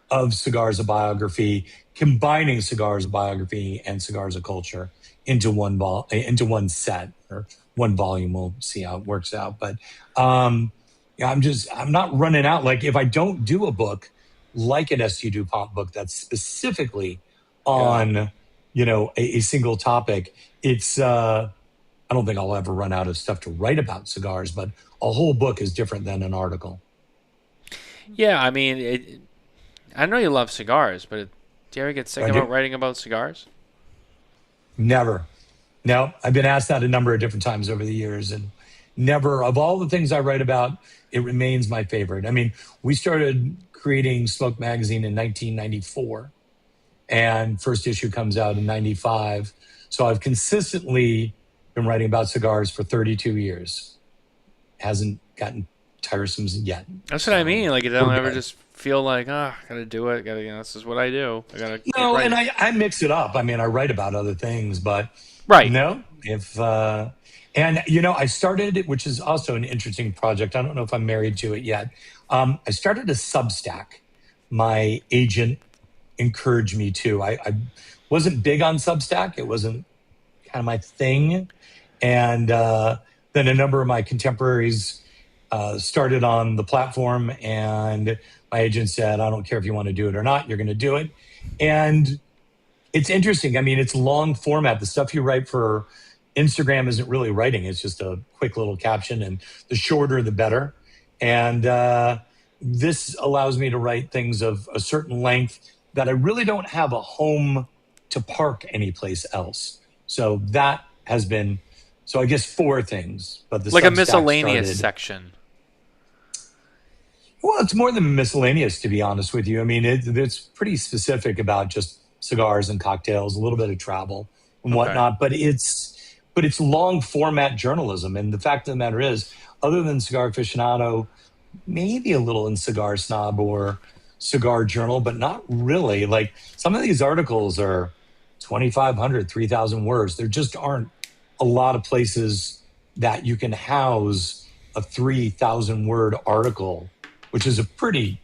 of Cigars, a Biography, combining Cigars, a Biography and Cigars, a Culture into one set or one volume. We'll see how it works out. But I'm not running out. Like if I don't do a book like an ST Dupont book that's specifically on, a single topic. It's I don't think I'll ever run out of stuff to write about cigars, but a whole book is different than an article. Yeah, I mean, I know you love cigars, but do you ever get sick about writing about cigars? Never. No, I've been asked that a number of different times over the years, and never, of all the things I write about, it remains my favorite. I mean, we started creating Smoke Magazine in 1994, and first issue comes out in 95. So I've consistently been writing about cigars for 32 years. Hasn't gotten tiresome yet. That's what I mean. Like, you don't ever just feel like, I gotta do it. This is what I do. I gotta. No, and I mix it up. I mean, I write about other things, but right. No, if and I started, which is also an interesting project. I don't know if I'm married to it yet. I started a Substack. My agent encouraged me to. I wasn't big on Substack. It wasn't kind of my thing. And then a number of my contemporaries started on the platform, and my agent said, I don't care if you want to do it or not, you're going to do it. And it's interesting. I mean, it's long format. The stuff you write for Instagram isn't really writing. It's just a quick little caption, and the shorter, the better. And this allows me to write things of a certain length that I really don't have a home to park anyplace else. So that has been, so I guess 4 things. But the like a Substack miscellaneous section. Well, it's more than miscellaneous, to be honest with you. I mean, it's pretty specific about just cigars and cocktails, a little bit of travel and whatnot. But it's long format journalism. And the fact of the matter is, other than Cigar Aficionado, maybe a little in Cigar Snob or Cigar Journal, but not really. Like, some of these articles are 2,500, 3,000 words. There just aren't a lot of places that you can house a 3,000 word article, which is a pretty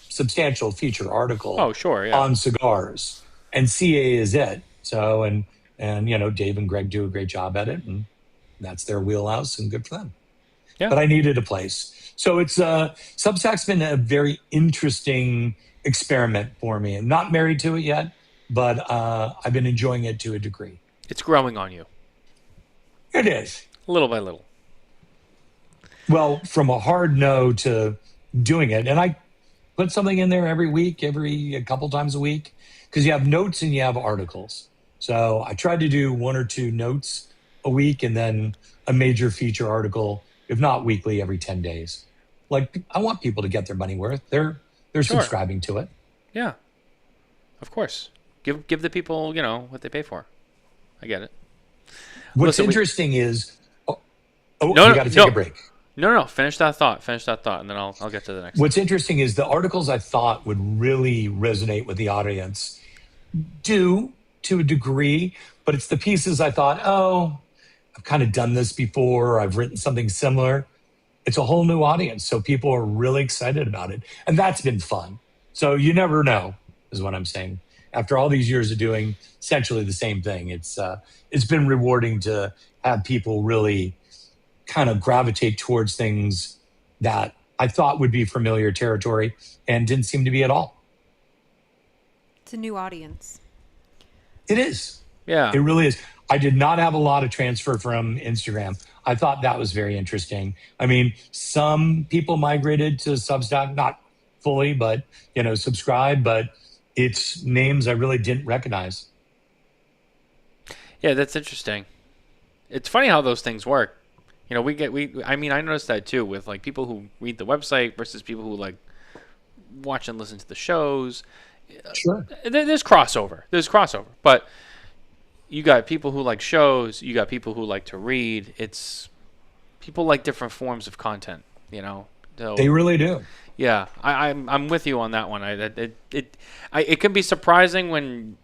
substantial feature article. Oh, sure, yeah. On cigars. And CA is it. So, and Dave and Greg do a great job at it, and that's their wheelhouse, and good for them. Yeah. But I needed a place. So it's Substack's been a very interesting experiment for me. I'm not married to it yet, but I've been enjoying it to a degree. It's growing on you. It is. Little by little. Well, from a hard no to doing it. And I put something in there every week, a couple times a week, because you have notes and you have articles. So I tried to do 1 or 2 notes a week, and then a major feature article, if not weekly, every 10 days. Like, I want people to get their money worth. They're subscribing to it. Yeah. Of course. Give the people, what they pay for. I get it. What's interesting is... you got to take a break. No. Finish that thought, and then I'll get to the next. What's interesting is the articles I thought would really resonate with the audience do, to a degree, but it's the pieces I thought, I've kind of done this before, I've written something similar. It's a whole new audience, so people are really excited about it. And that's been fun. So you never know, is what I'm saying. After all these years of doing essentially the same thing, it's been rewarding to have people really kind of gravitate towards things that I thought would be familiar territory and didn't seem to be at all. It's a new audience. It is. Yeah. It really is. I did not have a lot of transfer from Instagram. I thought that was very interesting. I mean, some people migrated to Substack, not fully, but, subscribe, but it's names I really didn't recognize. Yeah, that's interesting. It's funny how those things work. I noticed that too with like people who read the website versus people who like watch and listen to the shows. Sure. There's crossover. But you got people who like shows, you got people who like to read. It's people like different forms of content, So, they really do. Yeah, I'm with you on that one. It can be surprising when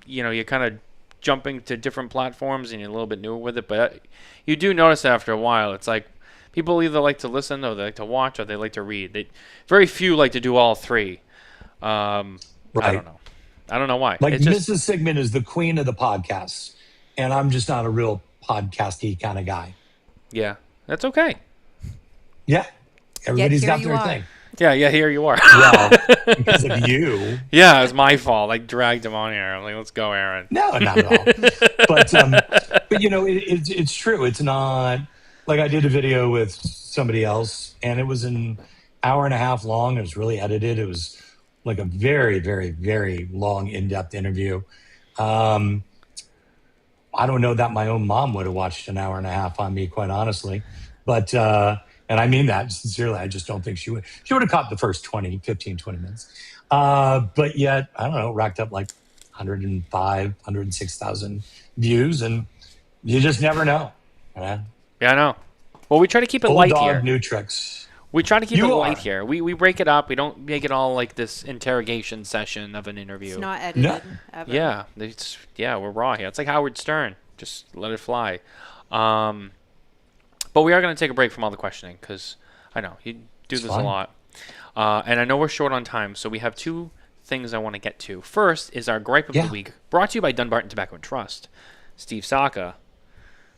you're kind of jumping to different platforms and you're a little bit newer with it, but you do notice that after a while. It's like people either like to listen or they like to watch or they like to read. Very few like to do all 3. Right. I don't know why. Like, Mrs. Sigmond is the queen of the podcasts, and I'm just not a real podcasty kind of guy. Yeah, that's okay. Yeah, everybody's Yet here got you their are. thing. Yeah, here you are. Well, because of you. Yeah, it was my fault. I dragged him on here. I'm like, let's go, Aaron. No, not at all. But you know, it's true. It's not like I did a video with somebody else, and it was an hour and a half long. It was really edited. It was like a very, very, very long, in-depth interview. I don't know that my own mom would have watched an hour and a half on me, quite honestly. But and I mean that sincerely. I just don't think she would. She would have caught the first 20 minutes. But yet, I don't know, racked up like 106,000 views, and you just never know. Yeah, I know. Well, we try to keep it Old light dog, here. new tricks. We try to keep You it are. light here. We break it up. We don't make it all like this interrogation session of an interview. It's not edited. No. Ever. Yeah, we're raw here. It's like Howard Stern. Just let it fly. But we are going to take a break from all the questioning because I know you do this fine. a lot. And I know we're short on time, so we have two things I want to get to. First is our gripe of the week, brought to you by Dunbarton Tobacco and Trust. Steve Saka,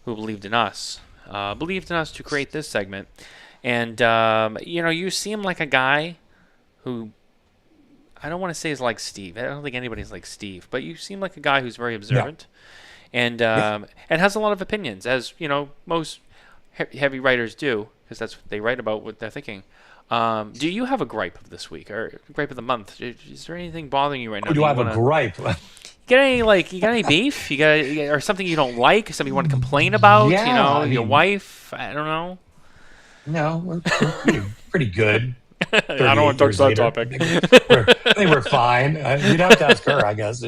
who believed in us to create this segment. And, you seem like a guy who, I don't want to say is like Steve. I don't think anybody's like Steve. But you seem like a guy who's very observant and has a lot of opinions, as, most heavy writers do, because that's what they write about, what they're thinking. Do you have a gripe of this week or gripe of the month? Is there anything bothering you right now? Do I have a gripe? You got any beef? You got or something you don't like? Something you want to complain about? Yeah, your wife? I don't know. No, we're pretty good. I don't want to talk about that topic. I think we're fine. You'd have to ask her, I guess.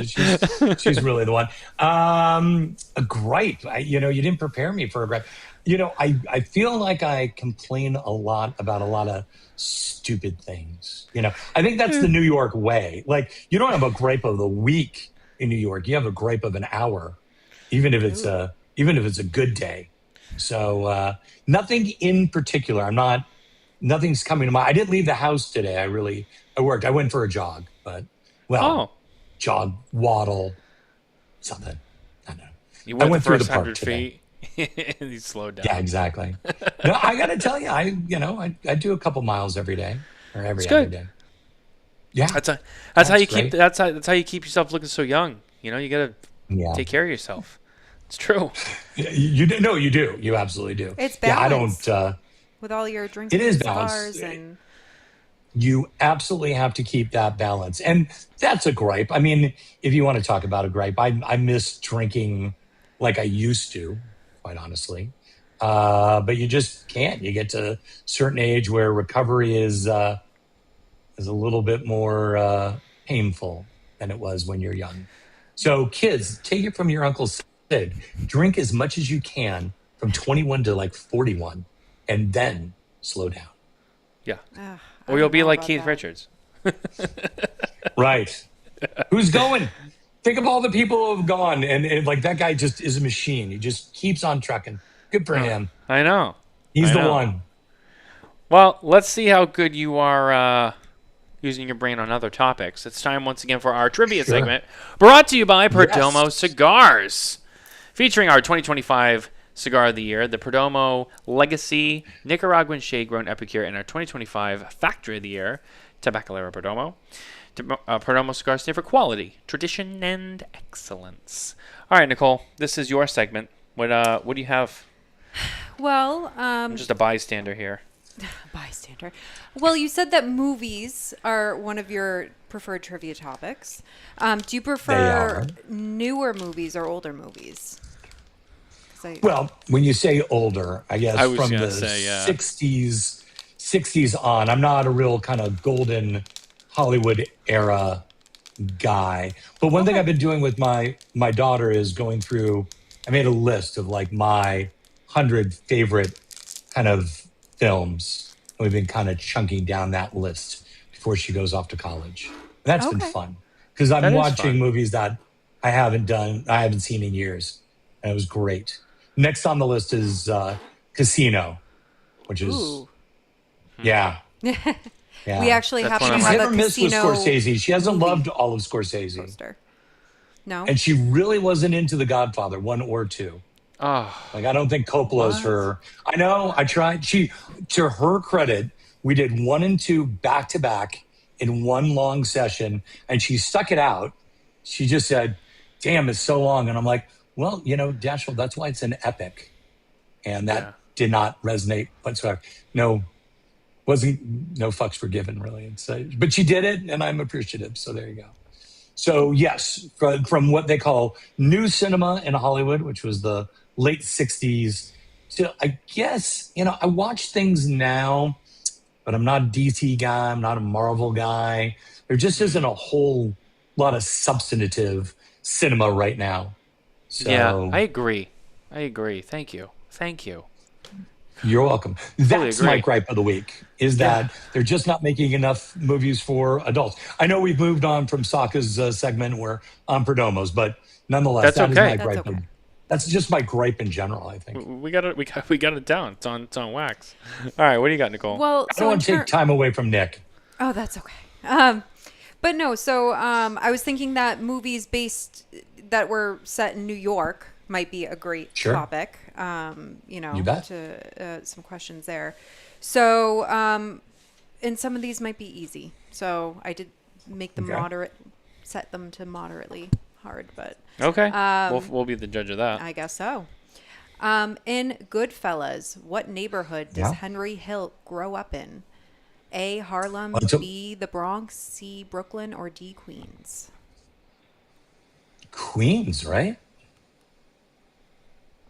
She's really the one. A gripe. You didn't prepare me for a gripe. I feel like I complain a lot about a lot of stupid things. I think that's the New York way. Like, you don't have a gripe of the week in New York. You have a gripe of an hour, even if it's a good day. So nothing in particular. Nothing's coming to mind. I didn't leave the house today. I worked. I went for a jog, but jog, waddle, something. I don't know. You went the through first the park 100 feet. And you slowed down. Yeah, exactly. No, I got to tell you, I do a couple miles every day or every other day. Yeah, that's how you keep. That's how you keep yourself looking so young. You got to take care of yourself. It's true. You do. You absolutely do. It's balanced. Yeah, I don't. With all your drinks It is and balanced. cigars and You absolutely have to keep that balance, and that's a gripe. I mean, if you want to talk about a gripe, I miss drinking like I used to, quite honestly. But you just can't. You get to a certain age where recovery is a little bit more painful than it was when you're young. So kids, take it from your Uncle Sid. Drink as much as you can from 21 to like 41, and then slow down. Yeah. I Or you'll don't be know like about Keith that. Richards. Right. Who's going? Think of all the people who have gone, and like that guy just is a machine. He just keeps on trucking. Good for him. I know. He's I the know. one. Well, let's see how good you are using your brain on other topics. It's time once again for our trivia segment, brought to you by Perdomo Cigars, featuring our 2025 Cigar of the Year, the Perdomo Legacy Nicaraguan Shade-Grown Epicure, and our 2025 Factory of the Year, Tabacalera Perdomo. Perdomo cigars stand for quality, tradition, and excellence. All right, Nicole, this is your segment. What do you have? Well, I'm just a bystander here. bystander. Well, you said that movies are one of your preferred trivia topics. Do you prefer newer movies or older movies? Well, when you say older, I guess from the 60s on. I'm not a real kind of golden Hollywood era guy. But one thing I've been doing with my daughter is going through, I made a list of like my 100 favorite kind of films. And we've been kind of chunking down that list before she goes off to college. That's been fun because I'm watching movies that I haven't seen in years. And it was great. Next on the list is Casino, which is, yeah. We actually have to She's have never a missed with casino Scorsese. She hasn't loved all of Scorsese. poster. No. And she really wasn't into The Godfather 1 or 2. Oh. Like, I don't think Coppola's her. I know, I tried. To her credit, We did 1 and 2 back to back in one long session, and she stuck it out. She just said, "Damn, it's so long." And I'm like, "Well, Dashel, that's why it's an epic." And that did not resonate whatsoever. No fucks were given, really. But she did it, and I'm appreciative. So there you go. So yes, from what they call new cinema in Hollywood, which was the late 60s, to, I guess, I watch things now, but I'm not a DC guy. I'm not a Marvel guy. There just isn't a whole lot of substantive cinema right now. So, yeah, I agree. Thank you. You're welcome. That's my gripe of the week, is that they're just not making enough movies for adults. I know we've moved on from Sokka's segment where on Perdomos, but nonetheless, That's that okay. is my gripe. okay. That's just my gripe in general, I think. We got it down. It's on wax. All right, what do you got, Nicole? Well, I don't want to take time away from Nick. Oh, that's okay. But no, so I was thinking that movies that were set in New York might be a great topic. You bet. To some questions there. So, and some of these might be easy. So I did make them set them to moderately hard, but okay. We'll be the judge of that. I guess so. In Goodfellas, what neighborhood does Henry Hill grow up in? A, Harlem, B, the Bronx, C, Brooklyn, or D, Queens? Queens, right?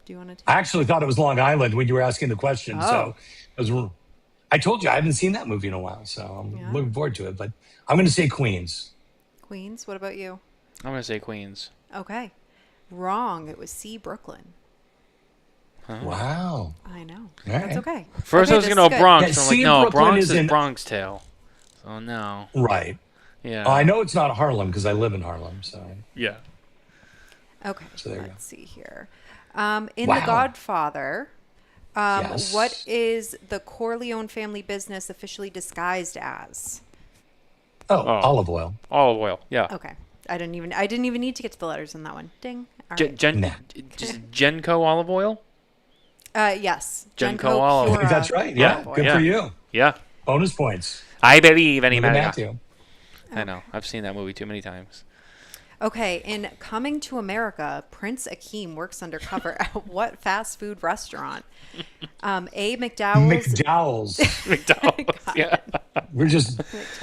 Do you want to I actually thought it was Long Island when you were asking the question. So I told you I haven't seen that movie in a while, so I'm looking forward to it. But I'm going to say Queens. Queens? What about you? I'm going to say Queens. Okay. Wrong. It was C, Brooklyn. Huh. Wow. I know. All That's right. okay. First okay, I was going to go Bronx. Yeah, I'm like, no, Bronx is Bronx Tale. So no. Right. Yeah. I know it's not Harlem because I live in Harlem. So yeah. Okay. So let's see here. In The Godfather, what is the Corleone family business officially disguised as? Olive oil. Olive oil. Yeah. Okay. I didn't even need to get to the letters on that one. Ding. All right. Just Genco olive oil? Yes. Genco olive oil. That's right. Yeah. Good for you. Yeah. Bonus points. I believe in America. Matthew. I know. I've seen that movie too many times. Okay, in Coming to America, Prince Akeem works undercover at what fast food restaurant? A, McDowell's. McDowell's. Yeah. We're just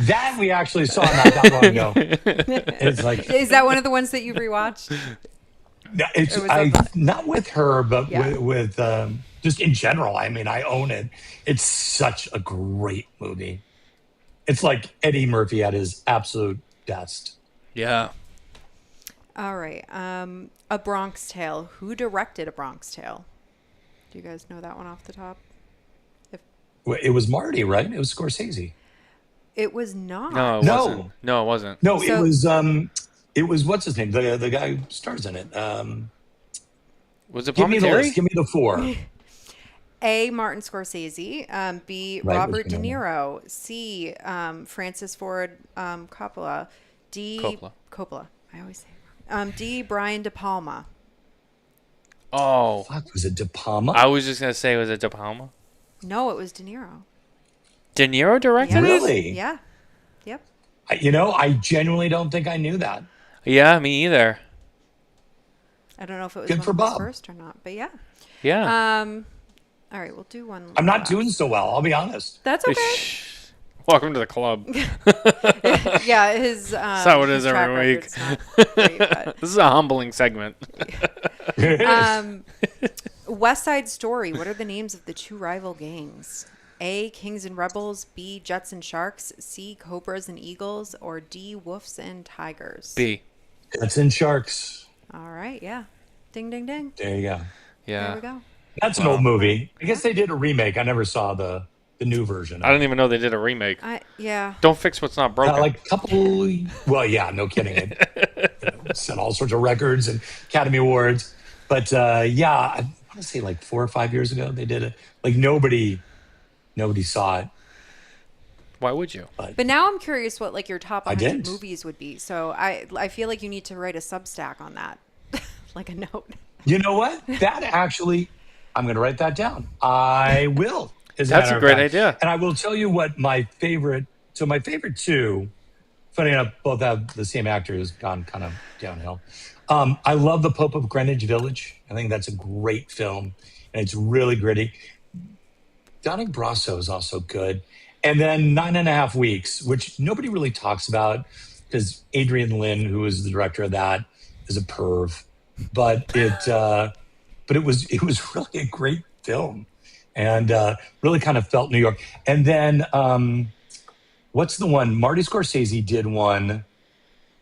that we actually saw not that long ago. It's like, is that one of the ones that you rewatched? It's not with her, but with just in general. I mean, I own it. It's such a great movie. It's like Eddie Murphy at his absolute best. Yeah. All right. A Bronx Tale. Who directed A Bronx Tale? Do you guys know that one off the top? It was Marty, right? It was Scorsese. It was not. No, it wasn't. No, it wasn't. No, it was what's his name? The guy who stars in it. Was it Give me the Palminteri? list. Give me the four. A, Martin Scorsese. B, Robert De Niro. C, Francis Ford Coppola. D, Coppola. I always say D, Brian De Palma. Oh. Fuck, was it De Palma? I was just going to say, was it De Palma? No, it was De Niro. De Niro directed it? Really? Yeah. Yep. I genuinely don't think I knew that. Yeah, me either. I don't know if it was Good one for of his Bob. first or not, but yeah. Yeah. All right, we'll do one. I'm not doing so well, I'll be honest. That's okay. Welcome to the club. Yeah, his. That's how it is every week. Great, this is a humbling segment. West Side Story. What are the names of the two rival gangs? A, Kings and Rebels. B, Jets and Sharks. C, Cobras and Eagles. Or D, Wolves and Tigers. B. Jets and Sharks. All right, yeah. Ding, ding, ding. There you go. Yeah. There we go. That's an old movie. I guess they did a remake. I never saw the new version. I didn't even know they did a remake. Yeah. Don't fix what's not broken. Like a couple. Well, yeah, no kidding. It set all sorts of records and Academy Awards. But yeah, I want to say like 4 or 5 years ago they did it. Like nobody saw it. Why would you? But now I'm curious what like your top 100 movies would be. So I feel like you need to write a Substack on that, like a note. You know what? That actually, I'm going to write that down. I will. As That's a matter of great fact. idea. And I will tell you what my favorite. So my favorite two, funny enough, both have the same actor who's gone kind of downhill. I love The Pope of Greenwich Village. I think that's a great film, and it's really gritty. Donnie Brasco is also good. And then 9.5 Weeks, which nobody really talks about because Adrian Lynn, who is the director of that, is a perv. But it was really a great film, and really kind of felt New York. And then what's the one? Marty Scorsese did one,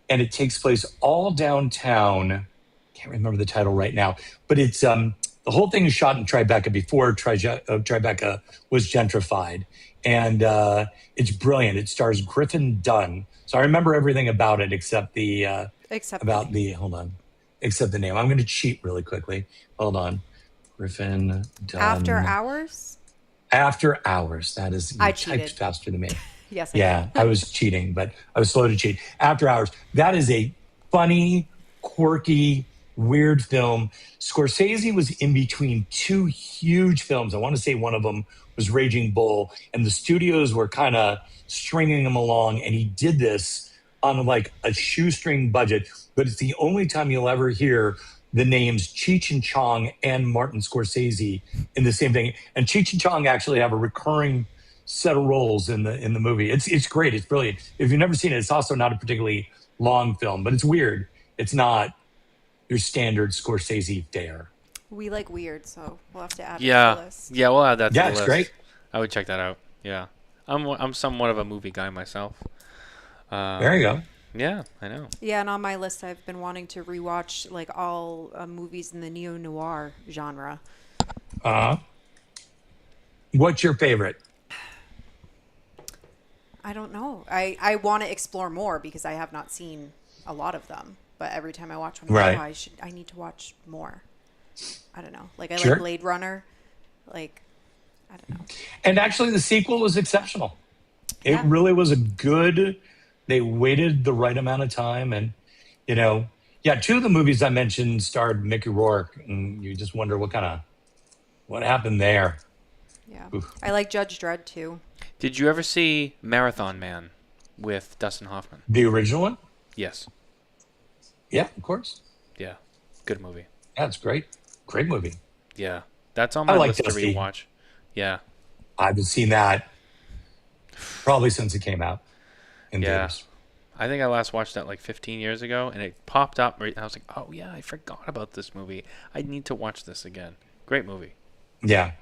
and it takes place all downtown. Can't remember the title right now, but it's the whole thing is shot in Tribeca before Tribeca was gentrified, and it's brilliant. It stars Griffin Dunn, so I remember everything about it except the except the name. I'm going to cheat really quickly. Hold on, Griffin Dunn. After Hours. After Hours. That is, I you cheated. typed faster than me. Yes. Yeah, I was cheating, but I was slow to cheat. After Hours. That is a funny, quirky, weird film. Scorsese was in between two huge films. I want to say one of them was Raging Bull, and the studios were kind of stringing him along, and he did this on like a shoestring budget, but it's the only time you'll ever hear the names Cheech and Chong and Martin Scorsese in the same thing. And Cheech and Chong actually have a recurring set of roles in the movie. It's great. It's brilliant. If you've never seen it, it's also not a particularly long film, but it's weird. It's not your standard Scorsese fare. We like weird, so we'll have to add it to Yeah. the list. Yeah, we'll add that to Yeah, the it's list. great. I would check that out. Yeah. I'm somewhat of a movie guy myself. There you go. Yeah, I know. Yeah, and on my list, I've been wanting to rewatch like all movies in the neo-noir genre. What's your favorite? I don't know. I want to explore more because I have not seen a lot of them. But every time I watch one, I'm like, Right. I need to watch more. I don't know. Like I Sure. like Blade Runner. Like I don't know. And actually, the sequel was exceptional. It Yeah. really was a good. They waited the right amount of time, and two of the movies I mentioned starred Mickey Rourke, and you just wonder what happened there. Yeah. Oof. I like Judge Dredd too. Did you ever see Marathon Man with Dustin Hoffman? The original one, Yes. yeah, of course. Yeah. Good movie. Yeah, it's great. Great movie. Yeah. That's on I my like list Dusty. to rewatch. Yeah. I've been seeing that probably since it came out in Yeah. theaters. I think I last watched that like 15 years ago, and it popped up. Right, I was like, oh, yeah, I forgot about this movie. I need to watch this again. Great movie. Yeah.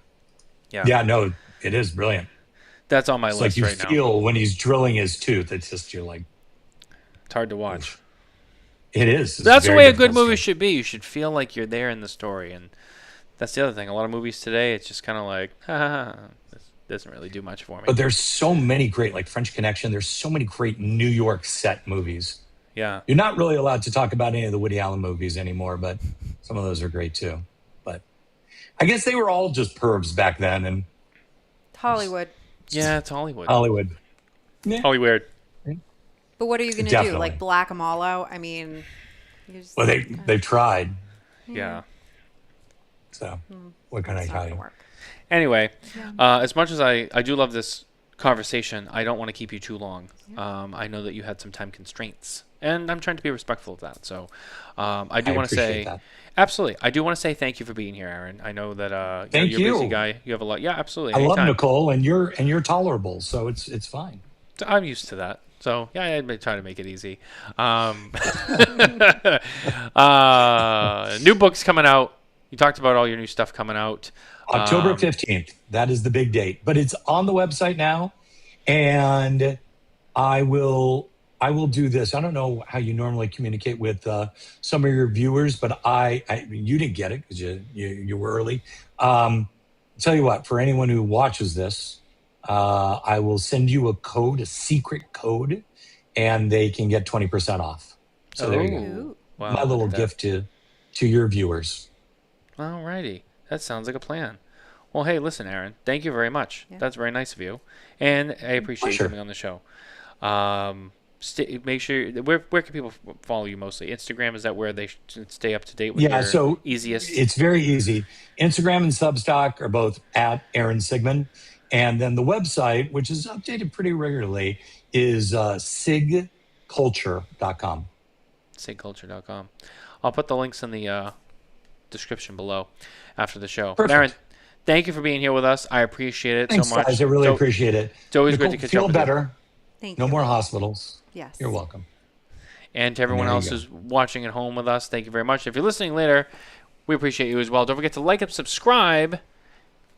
Yeah. Yeah, no, it is brilliant. That's on my It's list like you right now. feel when he's drilling his tooth. It's just, you're like, It's hard to watch. it is. It's That's the very way a good difficult movie to- should be. You should feel like you're there in the story. And that's the other thing. A lot of movies today, it's just kind of like, this doesn't really do much for me. But there's so many great, like French Connection. There's so many great New York set movies. Yeah. You're not really allowed to talk about any of the Woody Allen movies anymore, but some of those are great too. But I guess they were all just pervs back then, and Hollywood. Yeah, it's Hollywood. Hollywood. Hollywood. But what are you gonna do? Definitely. Like black them all out? I mean, you just, Well, they've tried. Yeah. So what can I it's not tell gonna you? work. Anyway, as much as I do love this conversation, I don't want to keep you too long. I know that you had some time constraints, and I'm trying to be respectful of that. So I do I want to appreciate say, that. absolutely, I do want to say thank you for being here, Aaron. I know that Thank you're a busy you. guy. You have a lot. Yeah, absolutely. I love Anytime. Nicole, and you're tolerable, so it's fine. I'm used to that. So yeah, I'd try to make it easy. New books coming out. You talked about all your new stuff coming out. October 15th. That is the big date, but it's on the website now, and I will do this. I don't know how you normally communicate with some of your viewers, but you didn't get it because you were early. Tell you what, for anyone who watches this, I will send you a code, a secret code, and they can get 20% off. So there you go. Ooh. Wow, My little that- gift to your viewers. Alrighty, that sounds like a plan. Well, hey, listen, Aaron, thank you very much. Yeah. That's very nice of you, and I appreciate you Pleasure. coming on the show. Make sure where can people follow you mostly? Instagram, is that where they should stay up to date with Yeah, your so easiest? It's very easy. Instagram and Substock are both at Aaron Sigmond, And then the website, which is updated pretty regularly, is sigculture.com. Sigculture.com. I'll put the links in the description below after the show. Perfect. Marin, thank you for being here with us. I appreciate it Thanks, so much. guys. I really appreciate it. It's always Nicole, great to catch feel up with you. better. Thank No you. more hospitals. Yes. You're welcome. And to everyone There you else go. who's watching at home with us, thank you very much. If you're listening later, we appreciate you as well. Don't forget to like and subscribe.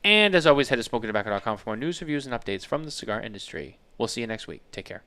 And as always, head to SmokingTobacco.com for more news, reviews, and updates from the cigar industry. We'll see you next week. Take care.